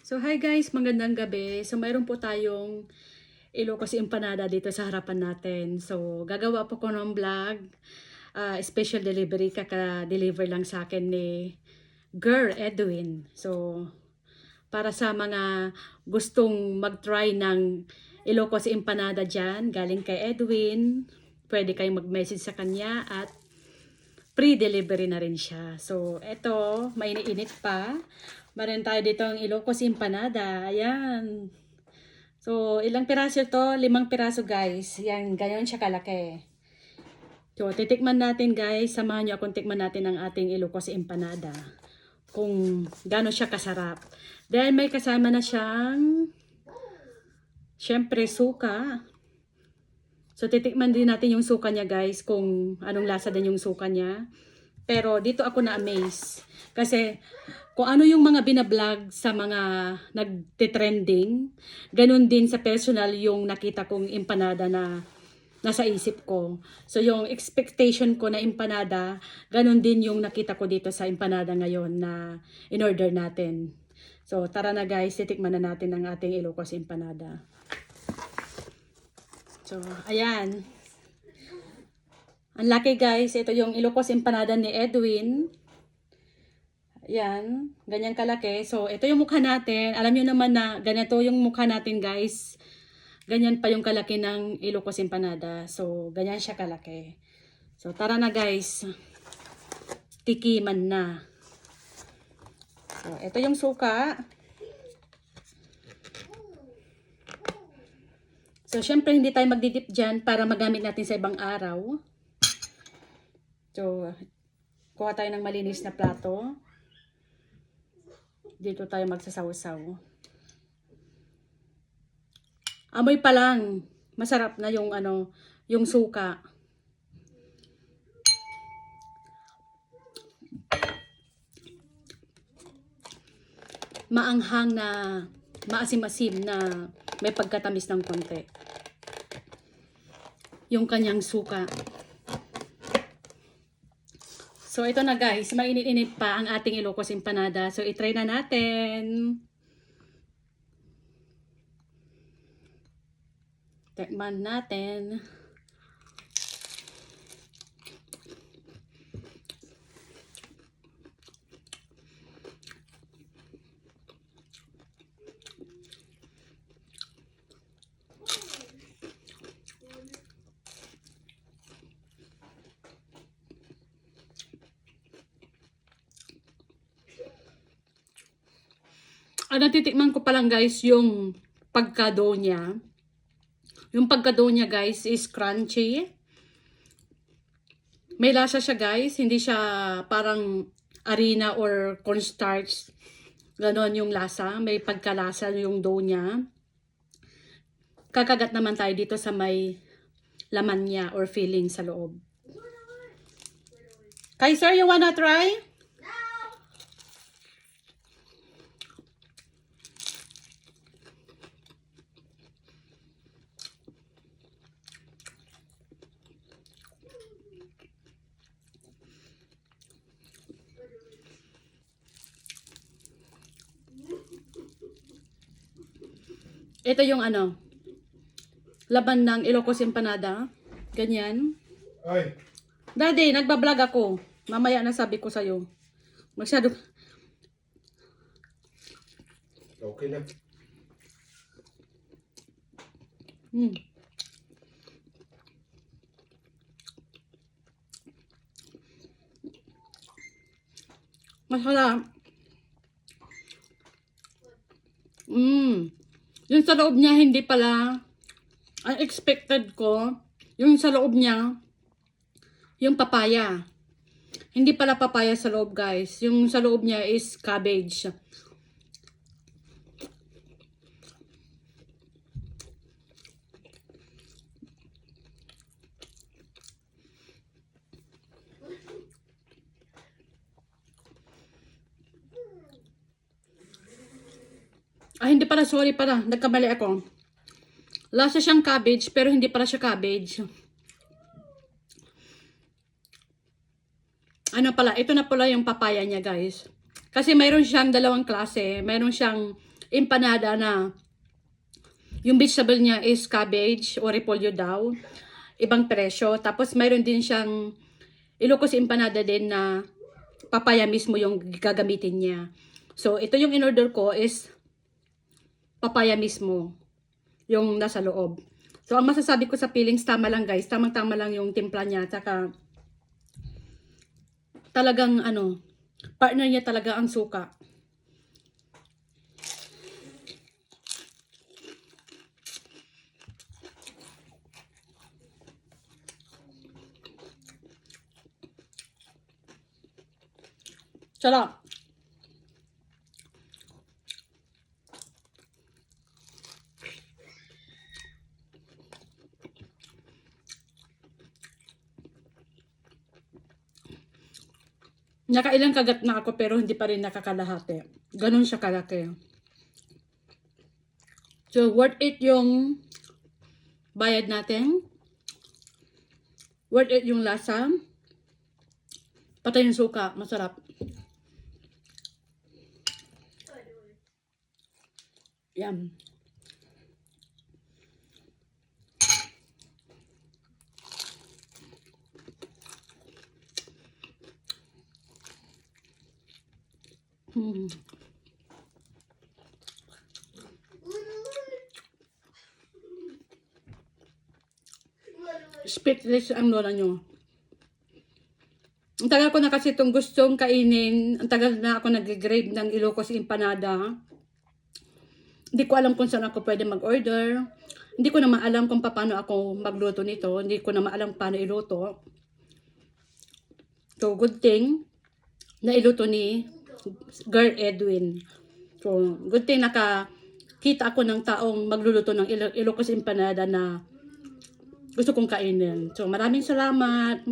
So hi guys, magandang gabi. So mayroon po tayong Ilocos empanada dito sa harapan natin. So gagawa po ko ng vlog, special delivery, kaka-deliver lang sa akin ni Girl Edwin. So para sa mga gustong mag-try ng Ilocos empanada dyan, galing kay Edwin, pwede kayong mag-message sa kanya at pre-delivery na rin siya. So, eto, mainit pa. Meron tayo dito ang Ilocos empanada. Ayan. So, ilang piraso to? 5 piraso, guys. Yan, ganyan siya kalaki. So, titikman natin, guys. Samahan niyo akong tikman natin ang ating Ilocos empanada. Kung gaano siya kasarap. Dahil may kasama na siyang, syempre, suka. So, titikman din natin yung suka niya, guys, kung anong lasa din yung suka niya. Pero, dito ako na-amaze. Kasi, kung ano yung mga binablog sa mga nagtitrending, ganun din sa personal yung nakita kong empanada na nasa isip ko. So, yung expectation ko na empanada, ganun din yung nakita ko dito sa empanada ngayon na in-order natin. So, tara na guys, titikman na natin ang ating Ilocos empanada. So, ayan. Ang laki guys, ito yung Ilocos empanada ni Edwin. Ayan, ganyan kalaki. So, ito yung mukha natin. Alam nyo naman na ganito yung mukha natin guys. Ganyan pa yung kalaki ng Ilocos empanada. So, ganyan siya kalaki. So, tara na guys. Tikiman na. So, ito yung suka. So, syempre hindi tayo magdidip dyan para magamit natin sa ibang araw. So, kuha tayo ng malinis na plato. Dito tayo magsasawsaw. Amoy pa lang, masarap na yung yung suka. Maanghang na, maasim-asim na may pagkatamis ng konti. Yung kanyang suka. So, ito na guys, mainit-init pa ang ating Ilocos empanada. So, itry na natin. Tikman natin. Natitikman ko pa lang guys yung pagka-dough niya. Yung pagka-dough niya guys is crunchy. May lasa siya guys, hindi siya parang harina or cornstarch. Ganon yung lasa, may pagkalasa yung dough niya. Kakagat naman tayo dito sa may laman niya or filling sa loob. Kaiser, you wanna try? Ito yung laban ng Ilocos empanada. Ganyan. Ay, Daddy, nagbablog ako. Mamaya na sabi ko sa'yo. Masyado. okay na. Masarap. Yung sa loob niya, hindi pala. Unexpected ko. Yung sa loob niya, yung papaya. Hindi pala papaya sa loob, guys. Yung sa loob niya is cabbage. Hindi pala, sorry pala. Nagkamali ako. Lasa siyang cabbage, pero hindi pala siya cabbage. Ito na pala yung papaya niya, guys. Kasi mayroon siyang dalawang klase. Mayroon siyang empanada na yung vegetable niya is cabbage o repolyo daw. Ibang presyo. Tapos mayroon din siyang Ilocos empanada din na papaya mismo yung gagamitin niya. So, ito yung in-order ko is papaya mismo yung nasa loob. So, ang masasabi ko sa feelings, tama lang guys. Tamang-tama lang yung timpla niya. Tsaka, talagang partner niya talaga ang suka. Sarap. Nakailang kagat na ako pero hindi pa rin nakakalahati. Ganun siya kalaki. So, worth it yung bayad natin. Worth it yung lasa. Patay yung suka. Masarap. Yan. Speechless ang lola nyo. Ang tagal ko na kasi itong gustong kainin. Ang tagal na ako nag-grade ng Ilocos empanada. Hindi ko alam kung saan ako pwede mag-order. Hindi ko naman alam kung paano ako magluto nito. Hindi ko naman alam paano iluto. So, good thing na iluto ni Girl Edwin. So, good thing nakakita ako ng taong magluluto ng Ilocos empanada na gusto kong kainin. So, maraming salamat.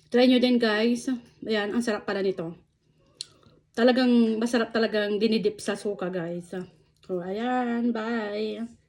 Try nyo din guys. Ayan, ang sarap pala nito. Talagang masarap talagang dinidip sa suka guys. So, ayan, bye.